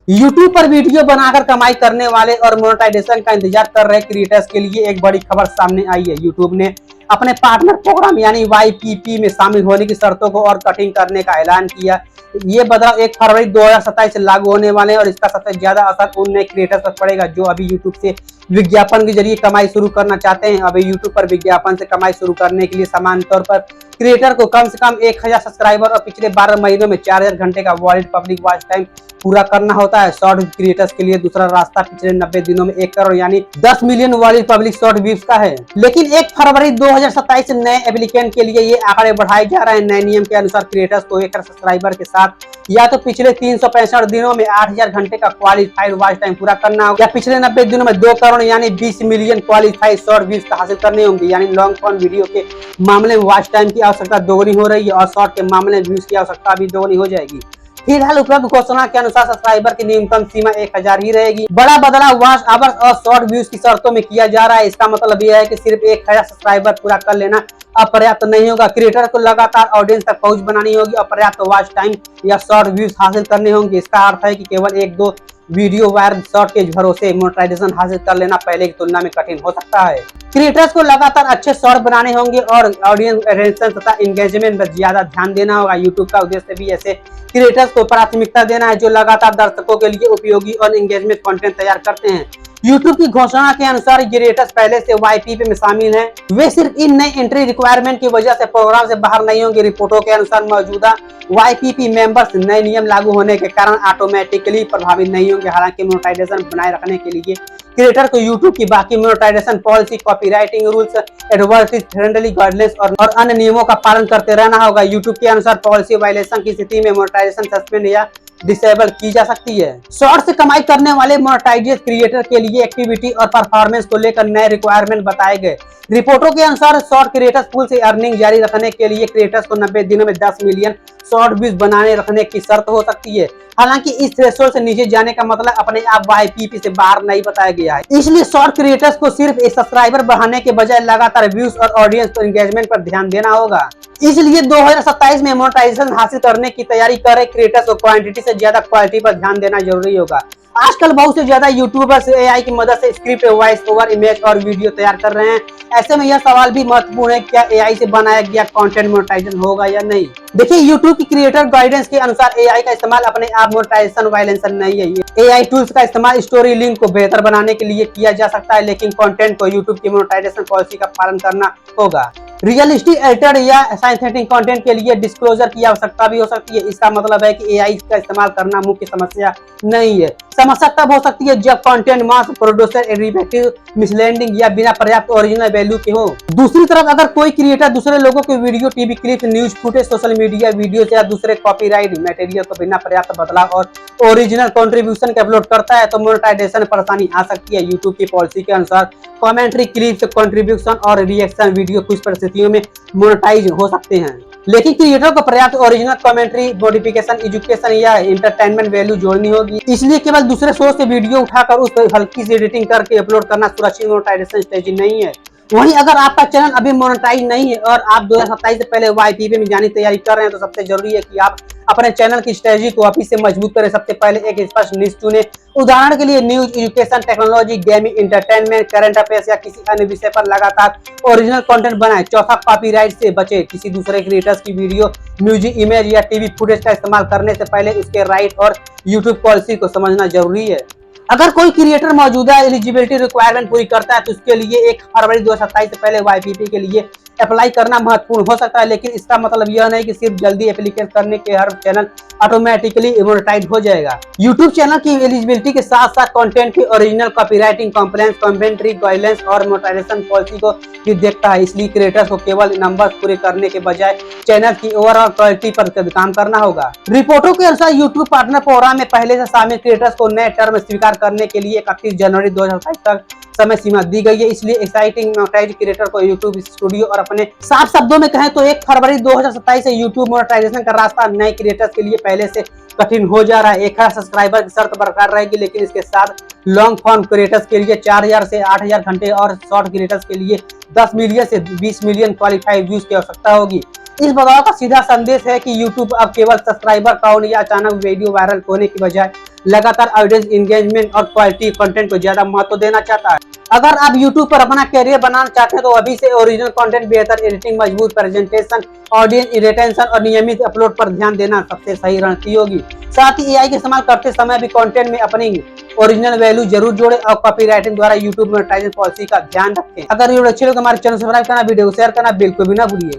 YouTube पर video बनाकर कमाई करने वाले और मोनेटाइजेशन का इंतजार कर रहे क्रिएटर्स के लिए एक बड़ी खबर सामने आई है। YouTube ने अपने पार्टनर प्रोग्राम यानी YPP में शामिल होने की शर्तों को और कठिन करने का ऐलान किया। ये बदलाव 1 फरवरी 2027 से लागू होने वाले हैं और इसका सबसे ज्यादा असर उन नए क्रिएटर्स पर पड़ेगा जो अभी YouTube से विज्ञापन के जरिए कमाई शुरू करना चाहते हैं। अभी YouTube पर विज्ञापन से कमाई शुरू करने के लिए समान तौर पर क्रिएटर को कम से कम 1000 सब्सक्राइबर और पिछले 12 महीनों में 4000 घंटे का वॉलिड पब्लिक वॉच टाइम पूरा करना होता है। शॉर्ट क्रिएटर्स के लिए दूसरा रास्ता पिछले 90 दिनों में 1 करोड़ यानी 10 million valid public short views का है। लेकिन 1 फरवरी 2027 से नए एप्लीकेंट के लिए ये आंकड़े बढ़ाए जा रहे हैं। नए नियम के अनुसार क्रिएटर्स को 1 करोड़ सब्सक्राइबर के साथ या तो पिछले 365 दिनों में 8000 घंटे का क्वालिफाइड वॉच टाइम पूरा करना होगा या पिछले 90 दिनों में 2 करोड़ यानी 20 मिलियन क्वालिफाइड शॉर्ट व्यूज हासिल करने होंगे। यानी लॉन्ग फॉर्म वीडियो के मामले में वॉच टाइम की आवश्यकता दोगुनी हो रही है और शॉर्ट के मामले में व्यूज की आवश्यकता भी दोगुनी हो जाएगी। फिलहाल उपलब्ध घोषणा के अनुसार सब्सक्राइबर की न्यूनतम सीमा 1000 ही रहेगी। बड़ा बदलाव वॉच आवर्स और शॉर्ट व्यूज की शर्तों में किया जा रहा है। इसका मतलब यह है कि सिर्फ 1000 सब्सक्राइबर पूरा कर लेना अपर्याप्त नहीं होगा। क्रिएटर को लगातार ऑडियंस तक पहुंच बनानी होगी और पर्याप्त वॉच टाइम या शॉर्ट व्यूज हासिल करने होंगे। इसका अर्थ है कि केवल 1-2 वीडियो वायरल शॉर्ट के भरोसे मोनेटाइजेशन हासिल कर लेना पहले की तुलना में कठिन हो सकता है। क्रिएटर्स को लगातार अच्छे शॉर्ट बनाने होंगे और ऑडियंस अटेंशन तथा एंगेजमेंट पर ज्यादा ध्यान देना होगा। यूट्यूब का उद्देश्य भी ऐसे क्रिएटर्स को प्राथमिकता देना है जो लगातार दर्शकों के लिए उपयोगी और एंगेजमेंट कंटेंट तैयार करते हैं। YouTube की घोषणा के अनुसार क्रिएटर्स पहले से YPP में शामिल हैं। वे सिर्फ इन नए एंट्री रिक्वायरमेंट की वजह से प्रोग्राम से बाहर नहीं होंगे। रिपोर्टों के अनुसार मौजूदा YPP मेंबर्स नए नियम लागू होने के कारण ऑटोमेटिकली प्रभावित नहीं होंगे। हालांकि मोनेटाइजेशन बनाए रखने के लिए क्रिएटर को YouTube की बाकी monetization policy, copyrighting rules, advertise friendly guidelines और अन्य नियमों का पालन करते रहना होगा। YouTube के अनुसार पॉलिसी वायलेशन की स्थिति में मोनेटाइजेशन सस्पेंड या डिसेबल की जा सकती है। शॉर्ट से कमाई करने वाले मोनेटाइजेशन क्रिएटर के लिए एक्टिविटी और परफॉर्मेंस को लेकर नए रिक्वायरमेंट बताए गए। रिपोर्टों के अनुसार शॉर्ट क्रिएटर्स पूल से अर्निंग जारी रखने के लिए क्रिएटर्स को 90 दिनों में 10 मिलियन शॉर्ट व्यूज बनाने रखने की शर्त हो सकती है। हालांकि इस थ्रेशोल्ड से नीचे जाने का मतलब अपने आप YPP से बाहर नहीं बताया गया है। इसलिए शॉर्ट क्रिएटर्स को सिर्फ एक सब्सक्राइबर बढ़ाने के बजाय लगातार व्यूज और ऑडियंस और एंगेजमेंट पर ध्यान देना होगा। इसलिए 2027 में मोनेटाइजेशन हासिल करने की तैयारी कर रहे क्रिएटर्स को क्वांटिटी से ज्यादा क्वालिटी पर ध्यान देना जरूरी होगा। आजकल बहुत से ज्यादा यूट्यूबर्स AI की मदद से स्क्रिप्ट, वॉइस ओवर, इमेज और वीडियो तैयार कर रहे हैं। ऐसे में यह सवाल भी महत्वपूर्ण है, क्या AI से बनाया गया कंटेंट मोनेटाइजेशन होगा या नहीं। देखिए, YouTube की क्रिएटर गाइडेंस के अनुसार AI का इस्तेमाल अपने आप मोनेटाइजेशन वायलेशन नहीं है। AI टूल्स का इस्तेमाल स्टोरी लिंक को बेहतर बनाने के लिए किया जा सकता है, लेकिन कंटेंट को YouTube की मोनेटाइजेशन पॉलिसी का पालन करना होगा। रियलिस्टिक, एडिटेड या सिंथेटिक कंटेंट के लिए डिस्क्लोजर की आवश्यकता भी हो सकती है। इसका मतलब है कि AI का इस्तेमाल करना मुख्य समस्या नहीं है। समस्या तब हो सकती है जब कंटेंट मास प्रोड्यूसर एडिटिव, मिसलीडिंग या बिना पर्याप्त ओरिजिनल वैल्यू के हो। दूसरी तरफ अगर कोई क्रिएटर दूसरे लोगों के video, TV clips, news footage, social media videos या दूसरे कॉपीराइट मटेरियल को बिना पर्याप्त बदलाव और ओरिजिनल कंट्रीब्यूशन के अपलोड करता है तो मोनेटाइजेशन परेशानी आ सकती है। यूट्यूब की पॉलिसी के अनुसार कमेंट्री, क्लिप्स, कंट्रीब्यूशन और रिएक्शन वीडियो कुछ परिस्थितियों में मोनेटाइज हो सकते हैं, लेकिन क्रिएटर को पर्याप्त ओरिजिनल कमेंट्री, मॉडिफिकेशन, एजुकेशन या एंटरटेनमेंट वैल्यू जोड़नी होगी। इसलिए केवल दूसरे सोर्स से वीडियो उठाकर उस पर हल्की सी एडिटिंग करके अपलोड करना सुरक्षित मोनेटाइजेशन स्ट्रेटजी नहीं है। वहीं अगर आपका चैनल अभी मोनेटाइज नहीं है और आप 2027 से पहले YPP में जाने की तैयारी कर रहे हैं तो सबसे जरूरी है कि आप अपने चैनल की स्ट्रेटजी को अभी से मजबूत करें। सबसे पहले एक स्पष्ट निश चुनें। उदाहरण के लिए news, education, technology, gaming, entertainment, current affairs या किसी अन्य विषय पर लगातार ओरिजिनल कंटेंट बनाएं। चौथा, कॉपीराइट से बचें। किसी दूसरे क्रिएटर्स की वीडियो, म्यूजिक, इमेज या टीवी फुटेज का इस्तेमाल करने से पहले उसके राइट और यूट्यूब पॉलिसी को समझना जरूरी है। अगर कोई क्रिएटर मौजूदा एलिजिबिलिटी रिक्वायरमेंट पूरी करता है तो उसके लिए 1 फरवरी 2027 से पहले YPP के लिए अप्लाई करना महत्वपूर्ण हो सकता है, लेकिन इसका मतलब यह नहीं कि सिर्फ जल्दी एप्लीकेशन करने के हर चैनल ऑटोमेटिकली मोनेटाइज हो जाएगा। YouTube चैनल की एलिजिबिलिटी के साथ साथ कंटेंट की original, copywriting, complaints, commentary, guidelines और मोनेटाइजेशन पॉलिसी को भी देखता है। इसलिए क्रिएटर्स को केवल नंबर पूरे करने के बजाय चैनल की ओवरऑल क्वालिटी पर काम करना होगा। रिपोर्टों के अनुसार YouTube पार्टनर प्रोग्राम में पहले से शामिल क्रिएटर्स को नए टर्म स्वीकार करने के लिए 31 जनवरी 2027 तक समय सीमा दी गई है। इसलिए एक्साइटिंग मोनेटाइज क्रिएटर को YouTube स्टूडियो और अपने साफ शब्दों में कहें तो 1 फरवरी 2027 से YouTube मोनेटाइजेशन का रास्ता नए क्रिएटर्स के लिए पहले से कठिन हो जा रहा है। 1000 सब्सक्राइबर की शर्त बरकरार रहेगी, लेकिन इसके साथ लॉन्ग फॉर्म क्रिएटर्स के लिए 4000 से 8000 घंटे और शॉर्ट क्रिएटर्स के लिए 10 मिलियन से 20 मिलियन क्वालिफाइड व्यूज की आवश्यकता होगी। इस बदलाव का सीधा संदेश है कि YouTube अब केवल सब्सक्राइबर काउंट या अचानक वीडियो वायरल होने की बजाय लगातार ऑडियंस एंगेजमेंट और क्वालिटी कंटेंट को ज्यादा महत्व देना चाहता है। अगर आप YouTube पर अपना करियर बनाना चाहते हैं तो अभी से ओरिजिनल कंटेंट, बेहतर एडिटिंग, मजबूत प्रेजेंटेशन, ऑडियंस रिटेंशन और नियमित अपलोड पर ध्यान देना सबसे सही रणनीति होगी। साथ ही AI का इस्तेमाल करते समय भी कंटेंट में अपनी ओरिजिनल वैल्यू जरूर जोड़े और कॉपीराइटिंग द्वारा YouTube मोनेटाइजेशन पॉलिसी का ध्यान रखें। अगर वीडियो अच्छी लगे तो हमारे चैनल सब्सक्राइब करना, वीडियो को शेयर करना बिल्कुल भी ना भूलिए।